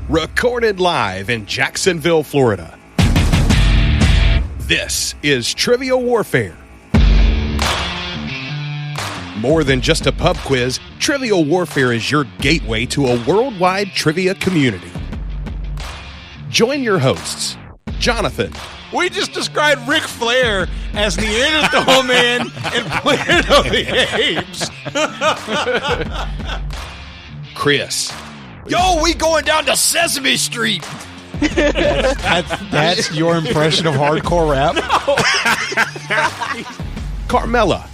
recorded live in Jacksonville, Florida. This is Trivial Warfare. More than just a pub quiz, Trivial Warfare is your gateway to a worldwide trivia community. Join your hosts, Jonathan. We just described Ric Flair as Neanderthal Man and Planet of the Apes. Chris. Yo, we going down to Sesame Street. That's your impression of hardcore rap? Carmela.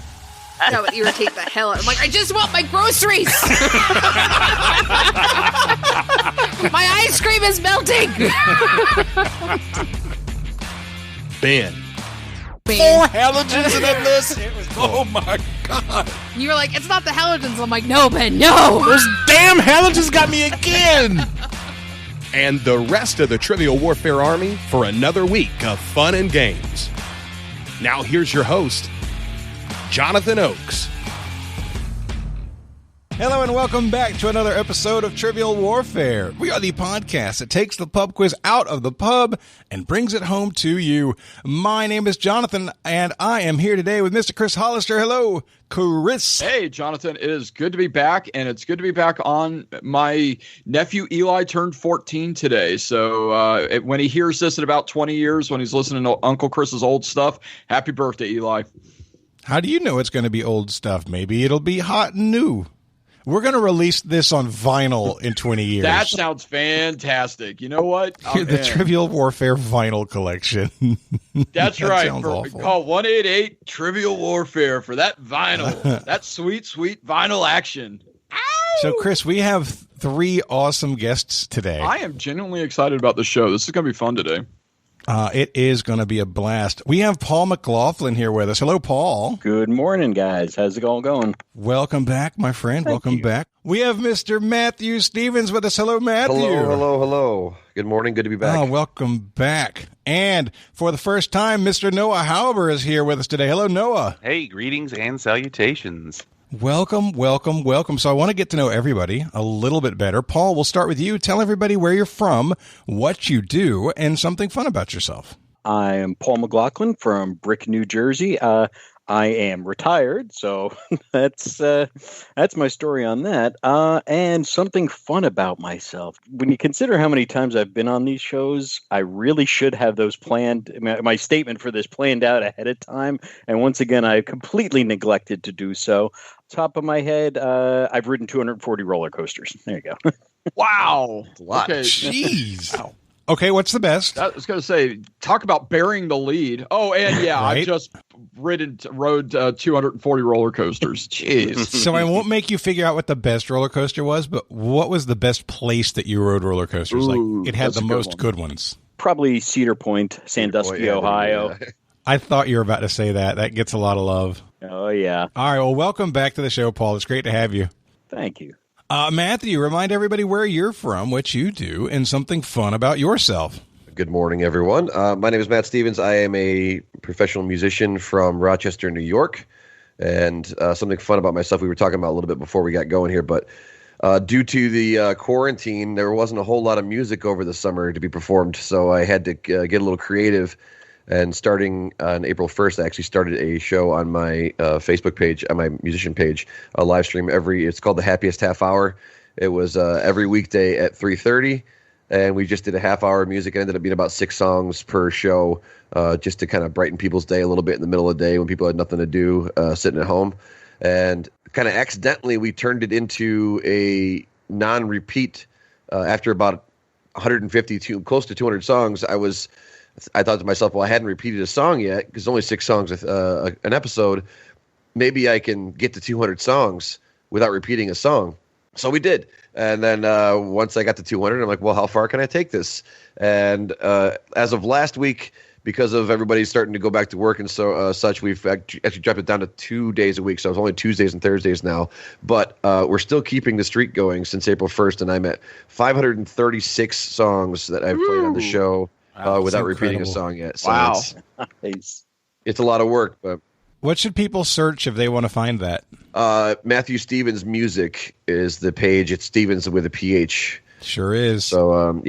That would irritate the hell out. I'm like, I just want my groceries. My ice cream is melting. Ben. 4 halogens in that list. Oh my god! You were like, it's not the halogens. I'm like, no, Ben, no. Those damn halogens got me again. And the rest of the Trivial Warfare Army for another week of fun and games. Now here's your host, Jonathan Oakes. Hello and welcome back to another episode of Trivial Warfare. We are the podcast that takes the pub quiz out of the pub and brings it home to you. My name is Jonathan, and I am here today with Mr. Chris Hollister. Hello, Chris. Hey, Jonathan. It is good to be back, and it's good to be back on. My nephew Eli turned 14 today, so when he hears this in about 20 years, when he's listening to Uncle Chris's old stuff, happy birthday, Eli. How do you know it's going to be old stuff? Maybe it'll be hot and new. We're going to release this on vinyl in 20 years. That sounds fantastic. You know what? The Trivial Warfare vinyl collection. That's that right. Sounds awful. Call 188 Trivial Warfare for that vinyl. That sweet, sweet vinyl action. Ow! So, Chris, we have 3 awesome guests today. I am genuinely excited about the show. This is going to be fun today. It is going to be a blast. We have Paul McLaughlin here with us. Hello, Paul. Good morning, guys. How's it all going? Welcome back, my friend. Welcome back. We have Mr. Matthew Stevens with us. Hello, Matthew. Hello. Good morning. Good to be back. Oh, welcome back. And for the first time, Mr. Noah Hauber is here with us today. Hello, Noah. Hey, greetings and salutations. Welcome. So I want to get to know everybody a little bit better. Paul, we'll start with you. Tell everybody where you're from, what you do, and something fun about yourself. I am Paul McLaughlin from Brick, New Jersey. I am retired, so that's my story on that. And something fun about myself. When you consider how many times I've been on these shows, I really should have those planned. My statement for this planned out ahead of time. And once again, I completely neglected to do so. Top of my head, I've ridden 240 roller coasters. There you go. Wow. That's a lot. Okay. Jeez. Wow. Okay, what's the best? I was going to say, talk about burying the lead. Oh, and yeah, Right? I just rode 240 roller coasters. Jeez. So I won't make you figure out what the best roller coaster was, but what was the best place that you rode roller coasters? Ooh, like it had that's the a good most one. good ones. Probably Cedar Point, Sandusky, Ohio. Yeah. I thought you were about to say that. That gets a lot of love. Oh, yeah. All right, well, welcome back to the show, Paul. It's great to have you. Thank you. Matthew, remind everybody where you're from, what you do, and something fun about yourself. Good morning, everyone. My name is Matt Stevens. I am a professional musician from Rochester, New York. And something fun about myself we were talking about a little bit before we got going here. But due to the quarantine, there wasn't a whole lot of music over the summer to be performed. So I had to get a little creative. And starting on April 1st, I actually started a show on my Facebook page, on my musician page, a live stream it's called The Happiest Half Hour. It was every weekday at 3:30, and we just did a half hour of music. It ended up being about 6 songs per show, just to kind of brighten people's day a little bit in the middle of the day when people had nothing to do, sitting at home. And kind of accidentally, we turned it into a non-repeat. After about 150 to close to 200 songs, I thought to myself, well, I hadn't repeated a song yet because only 6 songs an episode. Maybe I can get to 200 songs without repeating a song. So we did. And then once I got to 200, I'm like, well, how far can I take this? And as of last week, because of everybody starting to go back to work and such, we've actually dropped it down to 2 days a week. So it's only Tuesdays and Thursdays now. But we're still keeping the streak going since April 1st. And I'm at 536 songs that I've played on the show. Without repeating a song yet. So Wow. It's a lot of work, but What should people search if they want to find that? Matthew Stevens Music is the page. It's Stevens with a PH. Sure is. So and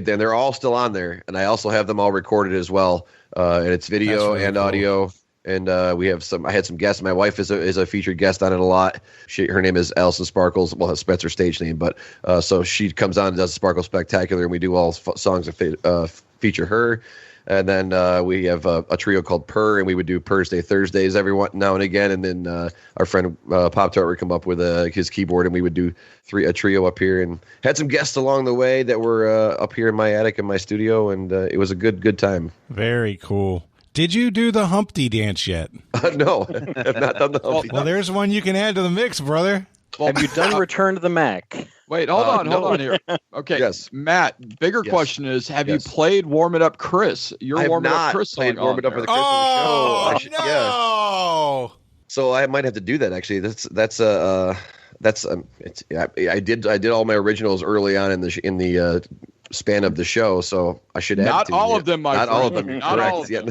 they're all still on there, and I also have them all recorded as well, and it's video That's really and cool. audio. And we have I had some guests. My wife is a featured guest on it a lot. Her name is Allison Sparkles. Well, that's her stage name, but so she comes on and does Sparkle Spectacular, and we do all songs that feature her. And then we have a trio called Purr, and we would do Purr's Day Thursdays every now and again. And then our friend Pop Tart would come up with his keyboard, and we would do a trio up here. And had some guests along the way that were up here in my attic in my studio, and it was a good time. Very cool. Did you do the Humpty dance yet? No, I've not done the Humpty. Well, there's one you can add to the mix, brother. Have you done Return to the Mac? Wait, hold on here. Okay, Yes. Matt, bigger Yes. question is, have Yes. you played Warm It Up Chris? You're I have Warming Up not Chris played song Warm It Up for the on Christmas Oh, show. I should- no! yeah. So I might have to do that actually. I did all my originals early on in the span of the show, so I should add Not to all it. of them, my Not all of friend. them. Not Correct. all of Yeah.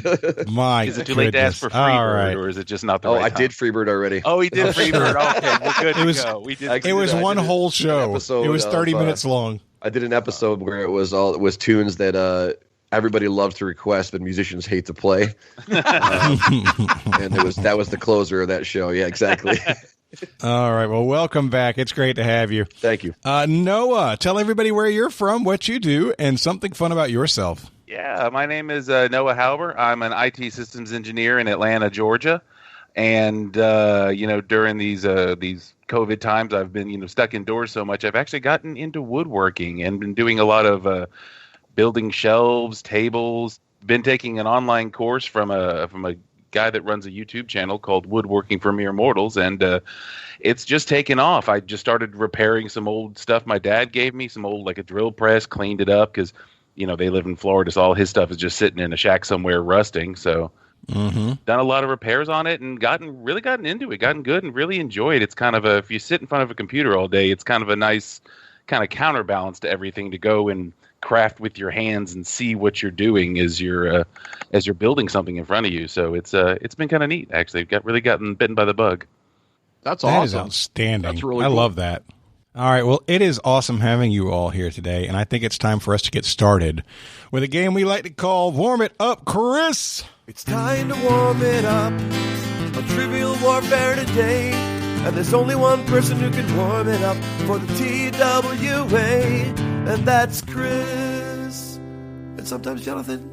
My Is it too late to ask for goodness. All Freebird, right. or is it just not the Oh, right I time? did Freebird already. Oh, he did Freebird. Okay, we're good It to was- go. We did. I It was did one an whole show. episode It was 30 of, minutes long. I did an episode where it was tunes that everybody loves to request, but musicians hate to play. And that was the closer of that show. Yeah, exactly. All right. Well, welcome back. It's great to have you. Thank you. Noah, tell everybody where you're from, what you do, and something fun about yourself. Yeah, my name is Noah Halber. I'm an IT systems engineer in Atlanta, Georgia. And during these COVID times, I've been stuck indoors so much. I've actually gotten into woodworking and been doing a lot of building shelves, tables. Been taking an online course from a guy that runs a YouTube channel called Woodworking for Mere Mortals, and it's just taken off. I just started repairing some old stuff my dad gave me, some old, like a drill press, cleaned it up because they live in Florida, so all his stuff is just sitting in a shack somewhere rusting. So done a lot of repairs on it and really gotten into it, gotten good and really enjoyed it. It's kind of if you sit in front of a computer all day, it's kind of a nice kind of counterbalance to everything to go and craft with your hands and see what you're doing as you're building something in front of you. So it's been kind of neat, actually. Gotten bitten by the bug. That's That is awesome. outstanding. That's really I cool. love that. All right. Well, it is awesome having you all here today, and I think it's time for us to get started with a game we like to call Warm It Up, Chris. It's time to warm it up on Trivial Warfare today. And there's only one person who can warm it up for the TWA, and that's Chris. And sometimes Jonathan.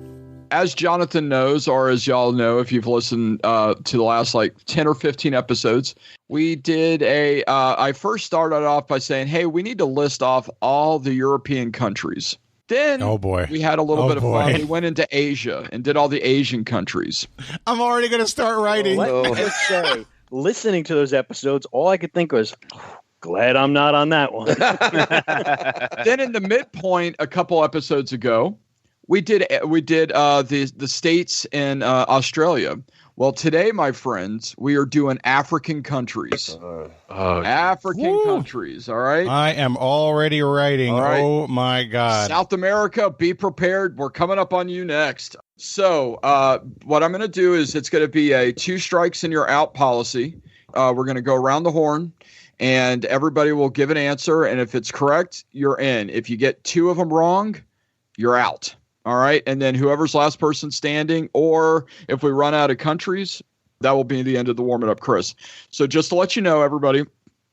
As Jonathan knows, or as y'all know, if you've listened to the last 10 or 15 episodes, we did I first started off by saying, hey, we need to list off all the European countries. Then Oh, boy. we had a little Oh, bit of boy. fun. We went into Asia and did all the Asian countries. I'm already going to start writing. Let me just say, listening to those episodes, all I could think was, glad I'm not on that one. Then in the midpoint, a couple episodes ago, we did the states in Australia. Well, today, my friends, we are doing African countries. African countries, all right? I am already writing. All right. Oh, my God. South America, be prepared. We're coming up on you next. So what I'm going to do is it's going to be a 2 strikes and you're out policy. We're going to go around the horn, and everybody will give an answer. And if it's correct, you're in. If you get 2 of them wrong, you're out. All right. And then whoever's last person standing, or if we run out of countries, that will be the end of the Warm It Up, Chris. So just to let you know, everybody,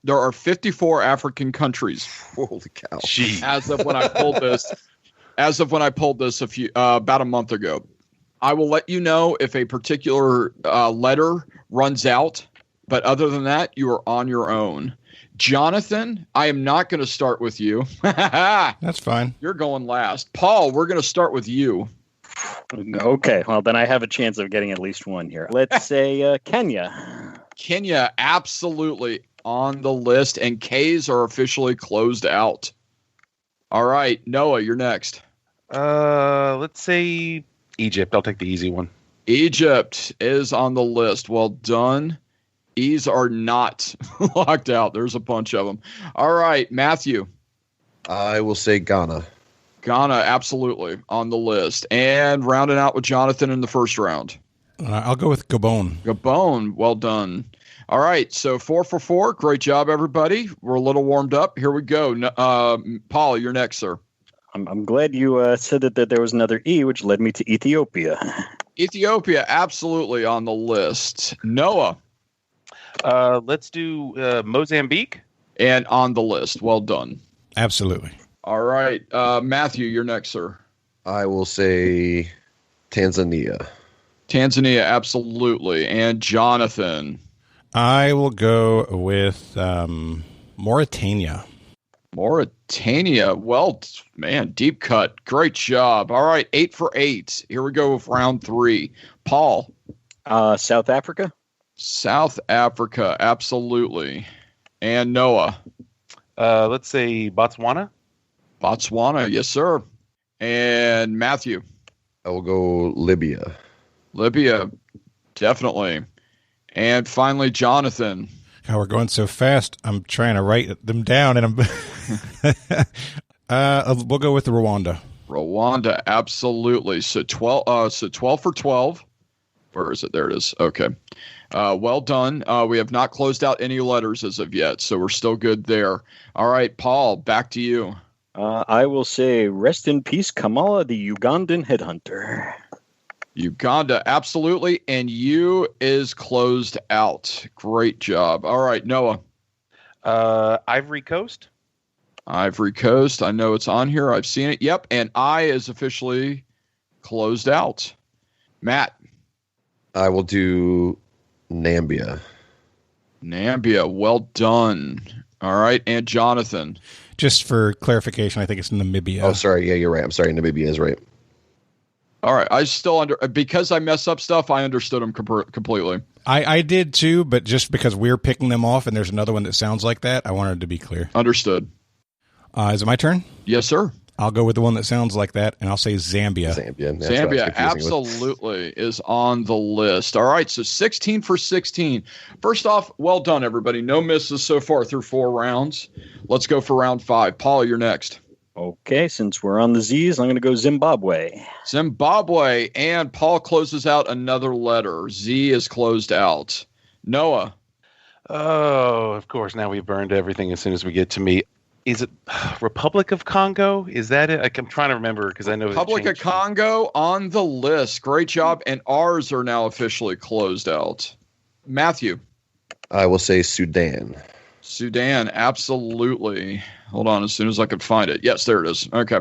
there are 54 African countries. Holy cow. Jeez. As of when I pulled this about a month ago. I will let you know if a particular letter runs out, but other than that, you are on your own. Jonathan, I am not going to start with you. That's fine. You're going last. Paul, we're going to start with you. Okay, well, then I have a chance of getting at least one here. Let's say Kenya. Kenya, absolutely on the list, and K's are officially closed out. All right, Noah, you're next. Let's say Egypt. I'll take the easy one. Egypt is on the list. Well done. E's are not locked out. There's a bunch of them. All right, Matthew. I will say Ghana. Ghana, absolutely on the list. And rounding out with Jonathan in the first round. I'll go with Gabon. Gabon, well done. All right, so 4 for 4. Great job, everybody. We're a little warmed up. Here we go. Paul, you're next, sir. I'm glad you said that there was another E, which led me to Ethiopia. Ethiopia, absolutely on the list. Noah. Let's do Mozambique. And on the list. Well done. Absolutely. All right, Matthew, you're next, sir. I will say Tanzania. Tanzania, absolutely. And Jonathan. I will go with Mauritania. Mauritania. Well, man, deep cut. Great job. All right, 8 for 8. Here we go with round 3. Paul. South Africa. South Africa, absolutely. And Noah. Let's say Botswana. Botswana, yes, sir. And Matthew. I will go Libya. Libya, definitely. And finally, Jonathan. How we're going so fast. I'm trying to write them down, and we'll go with Rwanda. Rwanda, absolutely. So 12 for 12. Where is it? There it is. Okay. Well done. We have not closed out any letters as of yet, so we're still good there. All right, Paul, back to you. I will say rest in peace, Kamala, the Ugandan headhunter. Uganda, absolutely. And you is closed out. Great job. All right, Noah. Ivory Coast. Ivory Coast. I know it's on here. I've seen it. Yep. And I is officially closed out. Matt. I will do Nambia. Nambia. Well done. All right. And Jonathan. Just for clarification, I think it's Namibia. Oh, sorry. Yeah, you're right. I'm sorry. Namibia is right. All right. I still because I mess up stuff, I understood them completely. I did too, but just because we're picking them off and there's another one that sounds like that, I wanted to be clear. Understood. Is it my turn? Yes, sir. I'll go with the one that sounds like that, and I'll say Zambia. Zambia absolutely is on the list. All right, so 16 for 16. First off, well done, everybody. No misses so far through 4 rounds. Let's go for round 5. Paul, you're next. Okay, since we're on the Z's, I'm going to go Zimbabwe. Zimbabwe, and Paul closes out another letter. Z is closed out. Noah. Oh, of course. Now we've burned everything as soon as we get to me. Is it Republic of Congo? Is that it? I'm trying to remember because I know Republic of Congo on the list. Great job. And ours are now officially closed out. Matthew. I will say Sudan. Sudan, absolutely. Hold on, as soon as I could find it. Yes, there it is. Okay.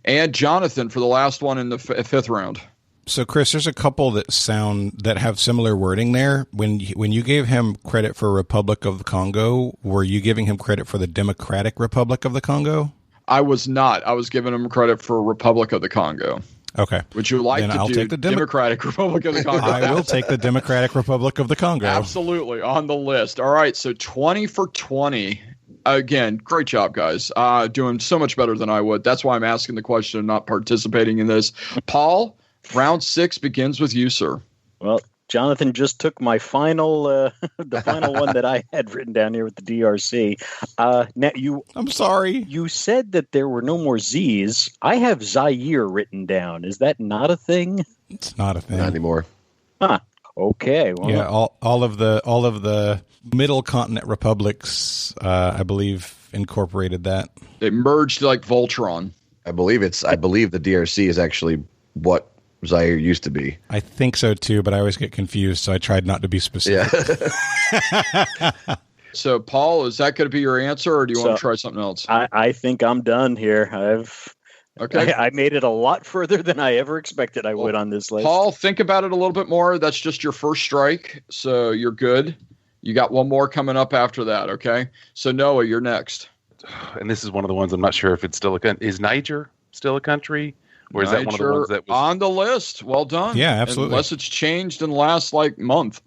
And Jonathan for the last one in the 5th round. So, Chris, there's a couple that have similar wording there. When you gave him credit for Republic of the Congo, were you giving him credit for the Democratic Republic of the Congo? I was not. I was giving him credit for Republic of the Congo. Okay. Would you like to take the Democratic Republic of the Congo? I will take the Democratic Republic of the Congo. Absolutely, on the list. All right, so 20 for 20. Again, great job, guys. Doing so much better than I would. That's why I'm asking the question and not participating in this. Paul? Round 6 begins with you, sir. Well, Jonathan just took my final, the final one that I had written down here with the DRC. Now I'm sorry. You said that there were no more Z's. I have Zaire written down. Is that not a thing? It's not a thing. Not anymore. Huh. Okay. Well, yeah. All of the middle continent republics, I believe, incorporated that. They merged like Voltron. I believe the DRC is actually what Zaire used to be. I think so too, but I always get confused, so I tried not to be specific. Yeah. So, Paul, is that going to be your answer, or do you want to try something else? I think I'm done here. Okay. I made it a lot further than I ever expected I would on this list. Paul, think about it a little bit more. That's just your first strike, so you're good. You got one more coming up after that, okay? So, Noah, you're next. And this is one of the ones I'm not sure if it's still a country. Is Niger still a country? Or is that one of the ones that was on the list? Well done. Yeah, absolutely. Unless it's changed in the last month.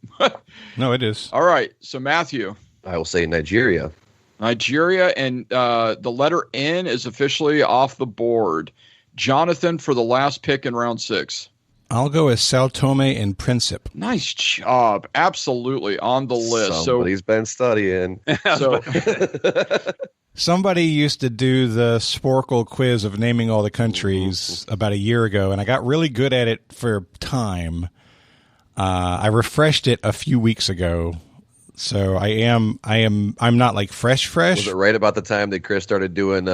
No, it is. All right. So Matthew. I will say Nigeria. Nigeria, and the letter N is officially off the board. Jonathan for the last pick in round 6. I'll go with Sao Tome and Principe. Nice job. Absolutely on the list. Somebody's been studying. So somebody used to do the Sporkle quiz of naming all the countries about a year ago, and I got really good at it for time. I refreshed it a few weeks ago, So I'm not like fresh. Was it right about the time that Chris started doing